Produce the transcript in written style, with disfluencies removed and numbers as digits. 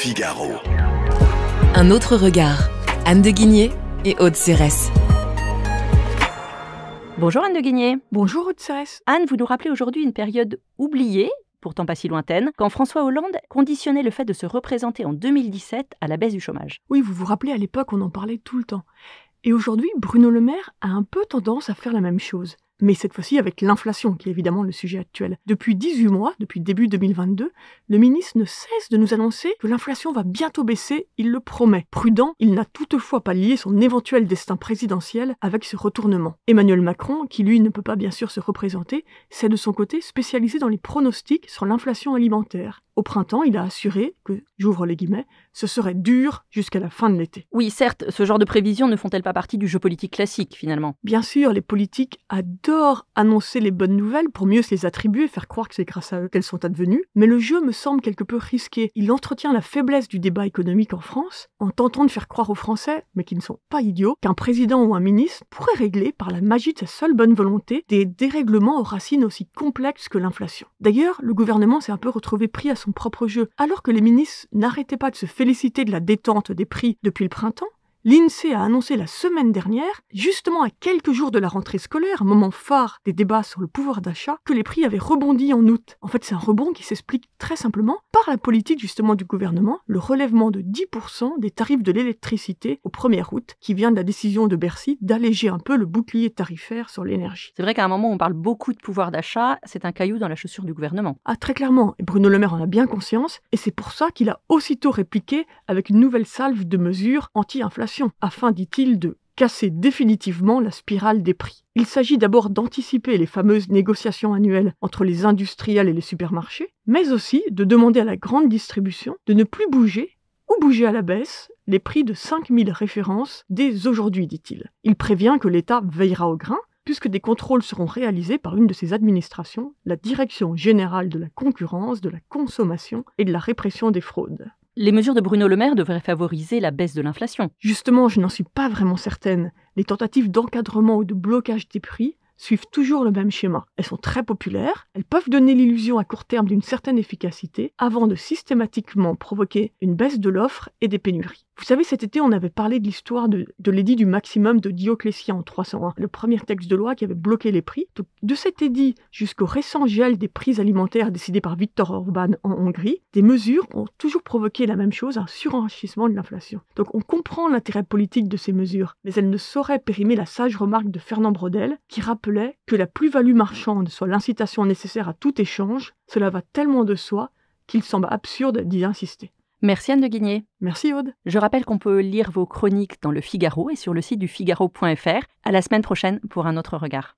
Figaro. Un autre regard. Anne de Guigné et Aude Cérès. Bonjour Anne de Guigné. Bonjour Aude Cérès. Anne, vous nous rappelez aujourd'hui une période oubliée, pourtant pas si lointaine, quand François Hollande conditionnait le fait de se représenter en 2017 à la baisse du chômage. Oui, vous vous rappelez, à l'époque, on en parlait tout le temps. Et aujourd'hui, Bruno Le Maire a un peu tendance à faire la même chose. Mais cette fois-ci avec l'inflation, qui est évidemment le sujet actuel. Depuis 18 mois, depuis début 2022, le ministre ne cesse de nous annoncer que l'inflation va bientôt baisser, il le promet. Prudent, il n'a toutefois pas lié son éventuel destin présidentiel avec ce retournement. Emmanuel Macron, qui lui ne peut pas bien sûr se représenter, s'est de son côté spécialisé dans les pronostics sur l'inflation alimentaire. Au printemps, il a assuré que, j'ouvre les guillemets, ce serait dur jusqu'à la fin de l'été. Oui, certes, ce genre de prévisions ne font-elles pas partie du jeu politique classique, finalement? Bien sûr, les politiques adorent annoncer les bonnes nouvelles pour mieux se les attribuer, faire croire que c'est grâce à eux qu'elles sont advenues, mais le jeu me semble quelque peu risqué. Il entretient la faiblesse du débat économique en France, en tentant de faire croire aux Français, mais qui ne sont pas idiots, qu'un président ou un ministre pourrait régler, par la magie de sa seule bonne volonté, des dérèglements aux racines aussi complexes que l'inflation. D'ailleurs, le gouvernement s'est un peu retrouvé pris à son propre jeu. Alors que les ministres n'arrêtaient pas de se féliciter de la détente des prix depuis le printemps, l'INSEE a annoncé la semaine dernière, justement à quelques jours de la rentrée scolaire, moment phare des débats sur le pouvoir d'achat, que les prix avaient rebondi en août. En fait, c'est un rebond qui s'explique très simplement par la politique justement du gouvernement, le relèvement de 10% des tarifs de l'électricité au 1er août, qui vient de la décision de Bercy d'alléger un peu le bouclier tarifaire sur l'énergie. C'est vrai qu'à un moment où on parle beaucoup de pouvoir d'achat, c'est un caillou dans la chaussure du gouvernement. Ah, très clairement, et Bruno Le Maire en a bien conscience, et c'est pour ça qu'il a aussitôt répliqué avec une nouvelle salve de mesures anti-inflation, afin, dit-il, de casser définitivement la spirale des prix. Il s'agit d'abord d'anticiper les fameuses négociations annuelles entre les industriels et les supermarchés, mais aussi de demander à la grande distribution de ne plus bouger ou bouger à la baisse les prix de 5000 références dès aujourd'hui, dit-il. Il prévient que l'État veillera au grain, puisque des contrôles seront réalisés par une de ses administrations, la Direction générale de la concurrence, de la consommation et de la répression des fraudes. Les mesures de Bruno Le Maire devraient favoriser la baisse de l'inflation. Justement, je n'en suis pas vraiment certaine. Les tentatives d'encadrement ou de blocage des prix suivent toujours le même schéma. Elles sont très populaires, elles peuvent donner l'illusion à court terme d'une certaine efficacité, avant de systématiquement provoquer une baisse de l'offre et des pénuries. Vous savez, cet été, on avait parlé de l'histoire de l'édit du maximum de Dioclétien en 301, le premier texte de loi qui avait bloqué les prix. Donc, de cet édit jusqu'au récent gel des prix alimentaires décidé par Viktor Orban en Hongrie, des mesures ont toujours provoqué la même chose, un surenrichissement de l'inflation. Donc on comprend l'intérêt politique de ces mesures, mais elles ne sauraient périmer la sage remarque de Fernand Braudel, qui rappelait que la plus-value marchande soit l'incitation nécessaire à tout échange, cela va tellement de soi qu'il semble absurde d'y insister. Merci Anne de Guigné. Merci Aude. Je rappelle qu'on peut lire vos chroniques dans le Figaro et sur le site du Figaro.fr. À la semaine prochaine pour un autre regard.